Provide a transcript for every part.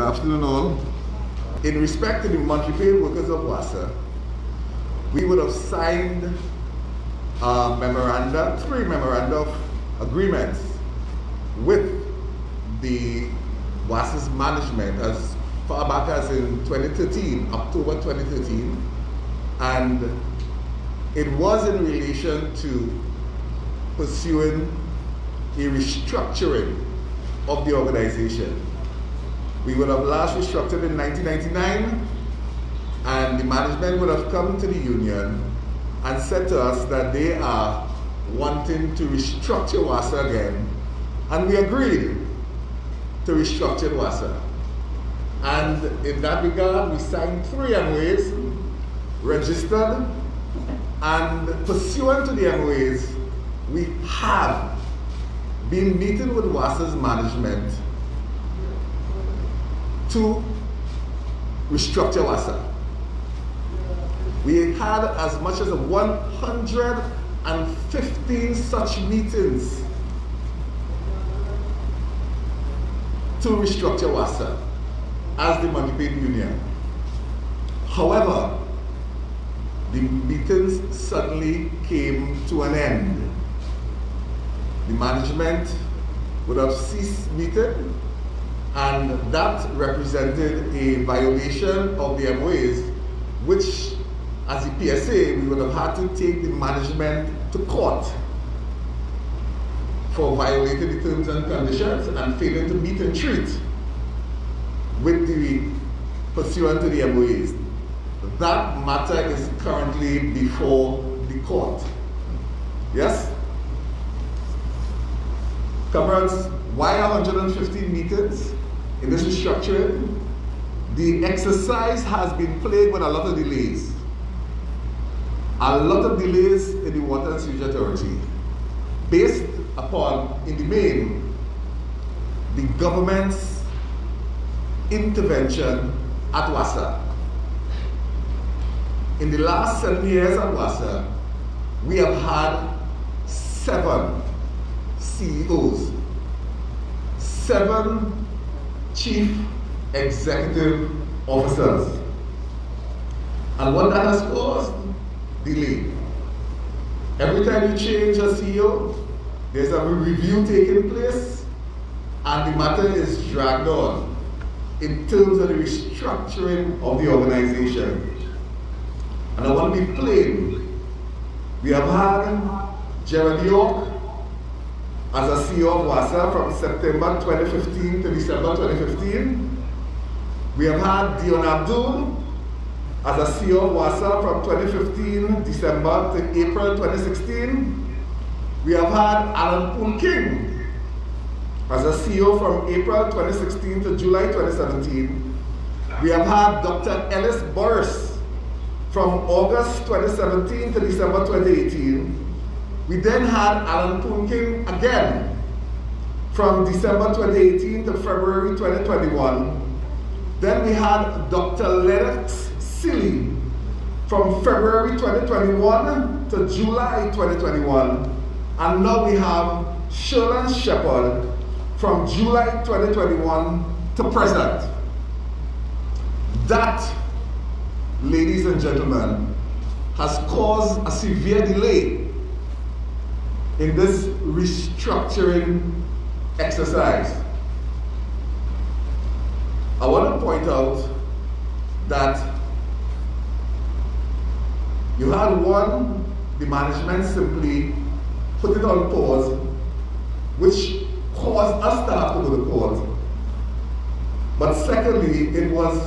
afternoon all. In respect to the monthly paid workers of WASA, we would have signed three memoranda of agreements with the WASA's management as far back as in 2013, October 2013, and it was in relation to pursuing a restructuring of the organization. We would have last restructured in 1999, and the management would have come to the union and said to us that they are wanting to restructure WASA again, and we agreed to restructure WASA. And in that regard, we signed 3 MOAs, registered, and pursuant to the MOAs, we have been meeting with WASA's management to restructure WASA. We had as much as 115 such meetings to restructure WASA as the monthly paid union. However, the meetings suddenly came to an end. The management would have ceased meeting, and that represented a violation of the MOAs, which as the PSA, we would have had to take the management to court for violating the terms and conditions and failing to meet and treat with the pursuant to the MOAs. That matter is currently before the court. Yes? Comrades, why 115 meetings in this restructuring? The exercise has been plagued with a lot of delays. A lot of delays in the Water and Sewage Authority, based upon, in the main, the government's intervention at WASA. In the last 7 years at WASA, we have had 7 CEOs, 7 chief executive officers. And what that has caused? Delay. Every time you change a CEO, there's a review taking place, and the matter is dragged on in terms of the restructuring of the organization. And I want to be plain. We have had Gerald York as a CEO of WASA from September 2015 to December 2015. We have had Dion Abdul as a CEO of WASA from 2015 December to April 2016. We have had Alan Poon King as a CEO from April 2016 to July 2017. We have had Dr. Ellis Boris from August 2017 to December 2018. We then had Alan Poon King again from December 2018 to February 2021. Then we had Dr. Lennox Silly from February 2021 to July 2021. And now we have Sherlyn Shepherd from July 2021 to present. That, ladies and gentlemen, has caused a severe delay in this restructuring exercise. I want to point out that you had one, the management simply put it on pause, which caused us to have to go to court. But secondly, it was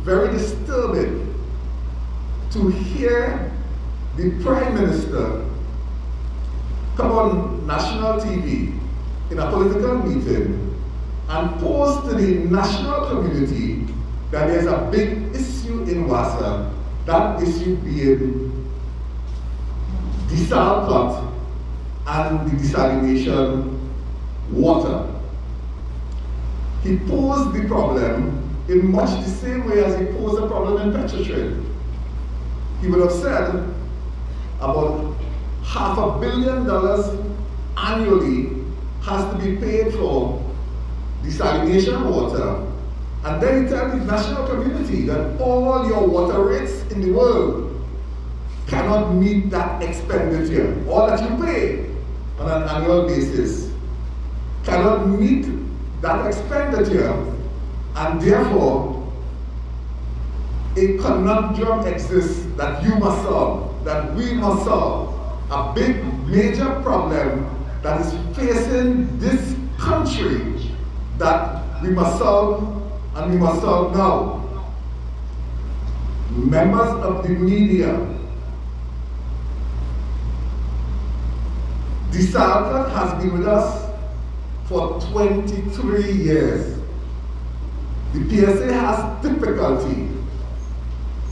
very disturbing to hear the Prime Minister come on national TV in a political meeting and pose to the national community that there's a big issue in WASA, that issue being desal cut and the desalination water. He posed the problem in much the same way as he posed the problem in Petrotrade. He would have said about $500 million annually has to be paid for desalination water And then you tell the national community that all your water rates in the world cannot meet that expenditure, all that you pay on an annual basis cannot meet that expenditure, and therefore a conundrum exists that you must solve, that we must solve, a big major problem that is facing this country that we must solve, and we must solve now. Members of the media, the Salcott has been with us for 23 years. The PSA has difficulty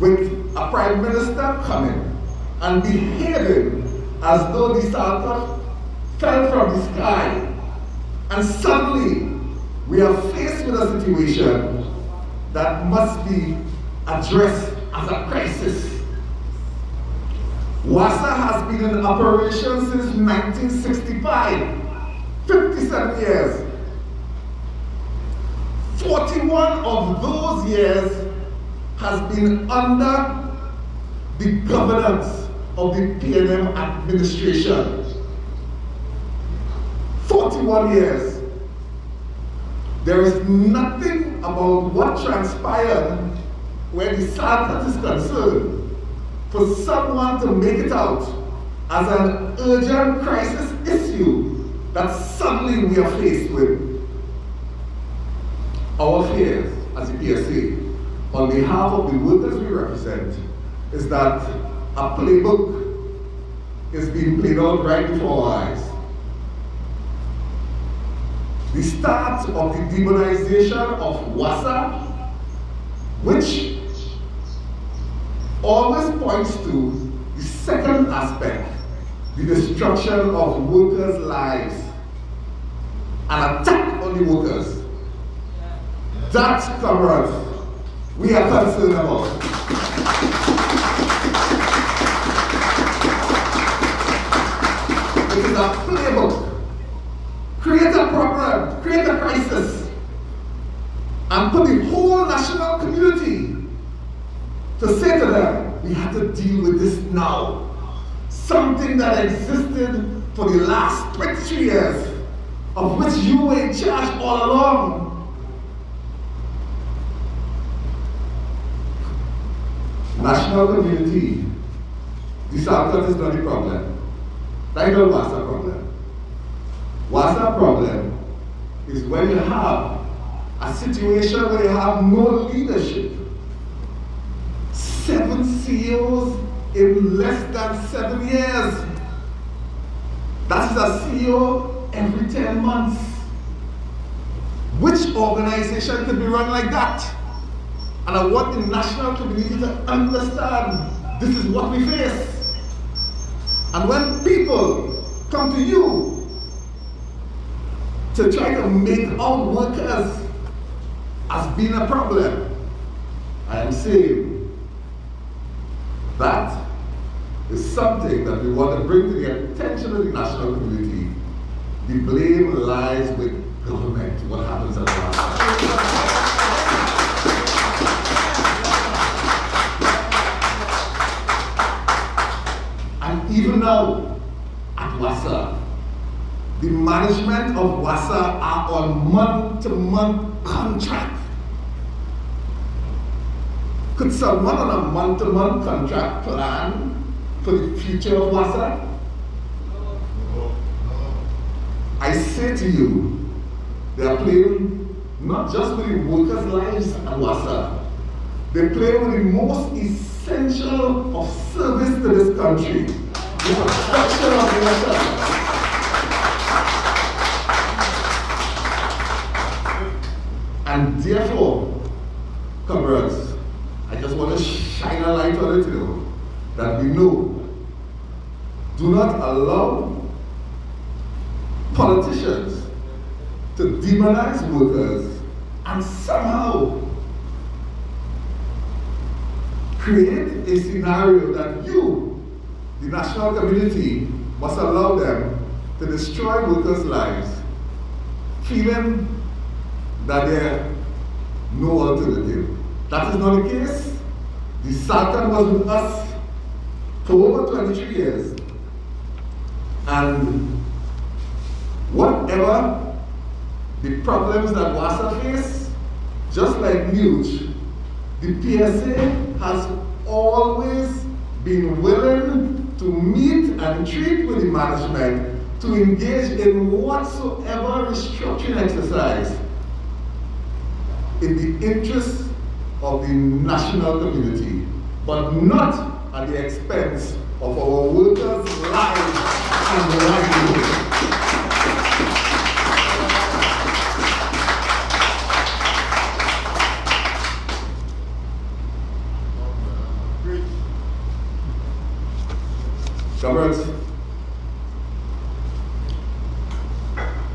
with a Prime Minister coming and behaving as though the Salcott fell from the sky, and suddenly we are faced with a situation that must be addressed as a crisis. WASA has been in operation since 1965, 57 years. 41 of those years has been under the governance of the P&M administration. 41 years. There is nothing about what transpired where the Salcott is concerned for someone to make it out as an urgent crisis issue that suddenly we are faced with. Our fears as a PSA, on behalf of the workers we represent, is that a playbook is being played out right before our eyes. The start of the demonization of WASA, which always points to the second aspect, the destruction of workers' lives, an attack on the workers. That's, comrades, we are concerned about. It is a playbook. Create a problem, create a crisis, and put the whole national community to say to them, we have to deal with this now. Something that existed for the last 23 years, of which you were in charge all along. National community, the Salcott is not the problem. That is not WASA problem. WASA problem is when you have a situation where you have no leadership. 7 CEOs in less than 7 years. That is a CEO every 10 months. Which organization could be run like that? And I want the national community to understand this is what we face. And when people come to you to try to make out workers as being a problem, I am saying that is something that we want to bring to the attention of the national community. The blame lies with government, what happens at WASA. And even now, at WASA, the management of WASA are on month-to-month contract. Could someone on a month-to-month contract plan for the future of WASA? I say to you, they are playing not just with the workers' lives at WASA, they play with the most essential of service to this country, the protection of workers. And therefore, comrades, I just want to shine a light on it too, that we know, do not allow politicians to demonize workers and somehow create a scenario that you, the national community, must allow them to destroy workers' lives, feeling that their no alternative. That is not the case. The Sultan was with us for over 23 years. And whatever the problems that WASA face, just like Nuge, the PSA has always been willing to meet and treat with the management to engage in whatsoever restructuring exercise in the interest of the national community, but not at the expense of our workers' lives and livelihood. Comrades,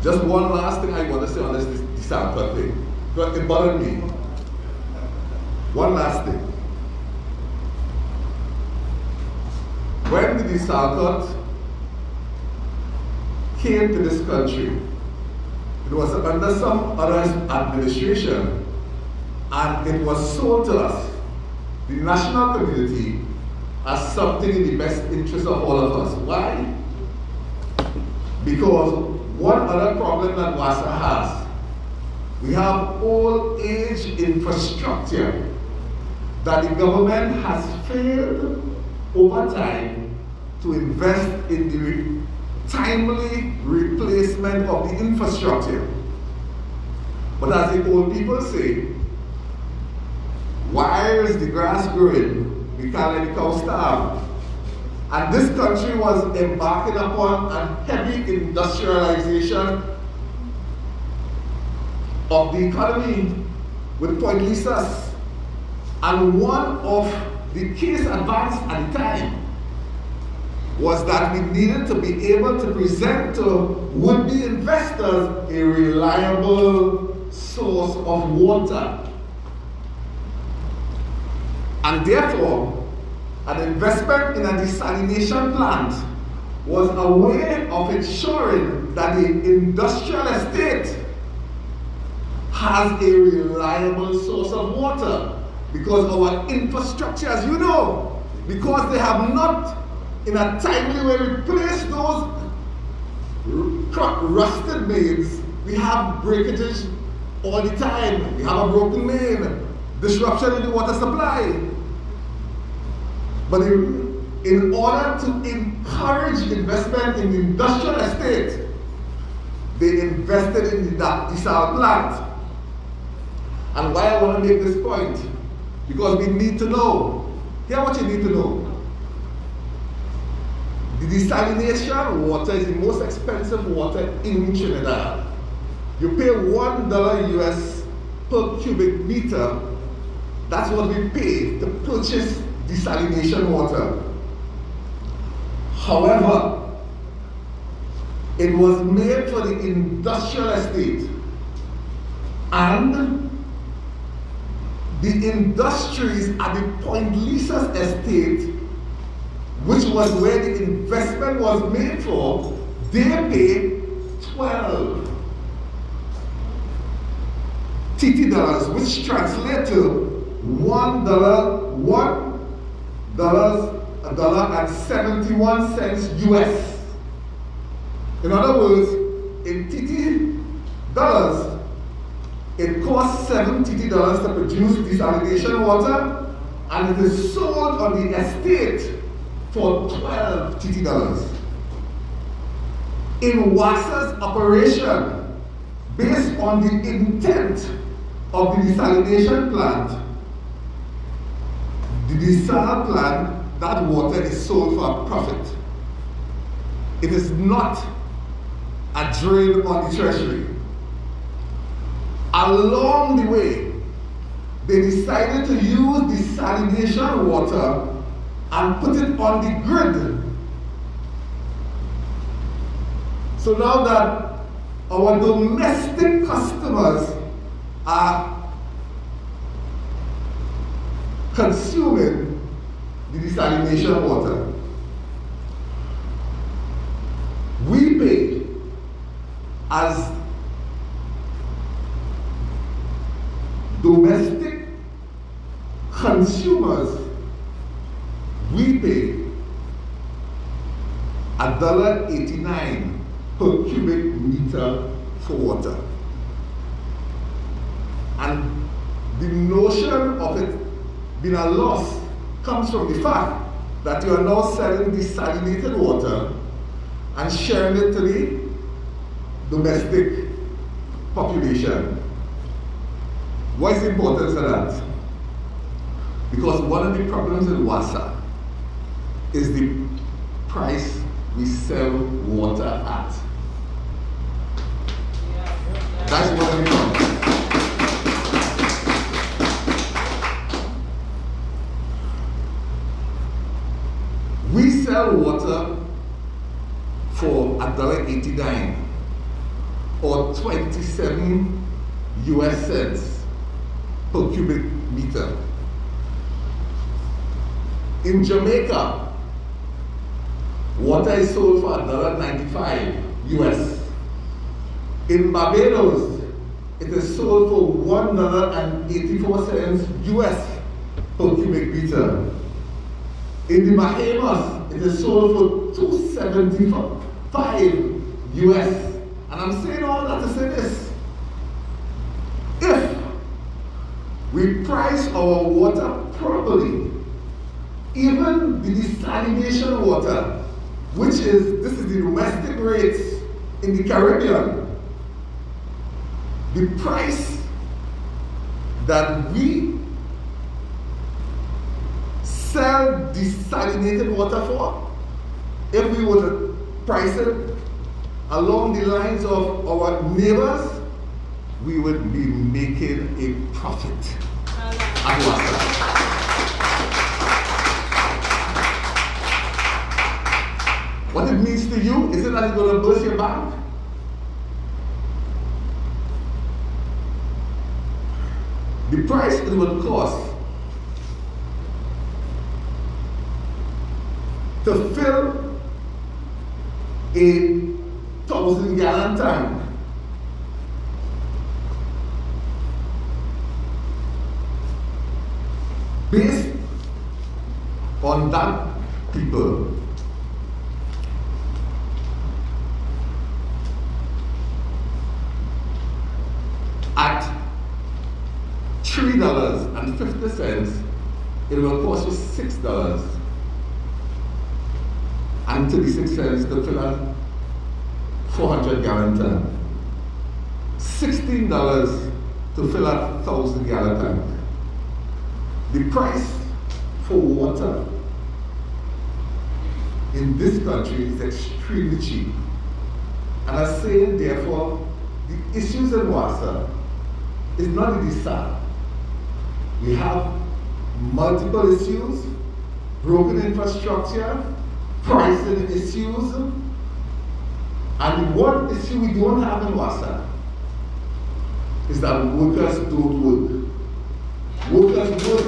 just one last thing I want to say on this DeSantis thing, because it bothered me. One last thing. When the DeSantis came to this country, it was under some other administration, and it was sold to us, the national community, as something in the best interest of all of us. Why? Because one other problem that WASA has, we have old age infrastructure that the government has failed over time to invest in the timely replacement of the infrastructure. But as the old people say, where is the grass growing? We can't let the cow starve. And this country was embarking upon a heavy industrialization of the economy with Point Lisas. And one of the case advanced at the time was that we needed to be able to present to would-be investors a reliable source of water. And therefore, an investment in a desalination plant was a way of ensuring that the industrial estate has a reliable source of water. Because our infrastructure, as you know, because they have not in a timely way replaced those rusted mains, we have breakages all the time. We have a broken main, disruption in the water supply. But in order to encourage investment in the industrial estate, they invested in the desal plant. And why I want to make this point? Because we need to know. Here's what you need to know. The desalination water is the most expensive water in Trinidad. You pay $1 US per cubic meter. That's what we pay to purchase desalination water. However, it was made for the industrial estate, and the industries at the Point Lisas estate, which was where the investment was made for, they pay 12 TT dollars, which translate to $1.71 US. In other words, in TT dollars, it costs 7 TT dollars to produce desalination water, and it is sold on the estate for 12 TT dollars. In WASA's operation, based on the intent of the desalination plant, the desal plant, that water is sold for a profit. It is not a drain on the treasury. Along the way, they decided to use desalination water and put it on the grid. So now that our domestic customers are consuming the desalination water, we pay as domestic consumers, we pay $1.89 per cubic meter for water. And the notion of it being a loss comes from the fact that you are now selling desalinated water and sharing it to the domestic population. What is the importance of that? Because one of the problems in WASA is the price we sell water at. That's one of the problems. We sell water for $1.89 or 27 US cents per cubic meter. In Jamaica, water is sold for $1.95 US. In Barbados, it is sold for $1.84 US per cubic meter. In the Bahamas, it is sold for $2.75 US. And I'm saying all that to say this. If we price our water properly, even the desalination water, this is the domestic rates in the Caribbean, the price that we sell desalinated water for, if we were to price it along the lines of our neighbors, we would be making a profit at WASA. What it means to you, is it that it's going to burst your bank? The price it would cost to fill a 1,000-gallon tank based on that people. At $3.50, it will cost you $6.36 to fill a 400-gallon tank. $16 to fill a 1,000-gallon tank. The price for water in this country is extremely cheap. And I'm saying, therefore, the issues in WASA is not the desal. We have multiple issues, broken infrastructure, pricing issues, and one issue we don't have in WASA is that workers don't work. Workers work.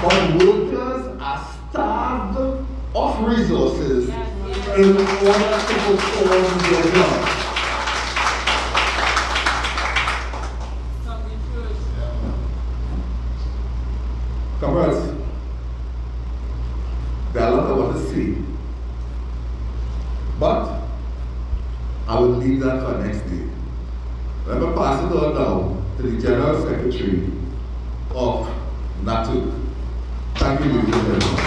But workers are starved of resources in order to perform their job. Comrades, there are a lot I want to see, but I will leave that for next day. Let me pass it on now to the General Secretary of NATUC. Thank you, ladies and gentlemen.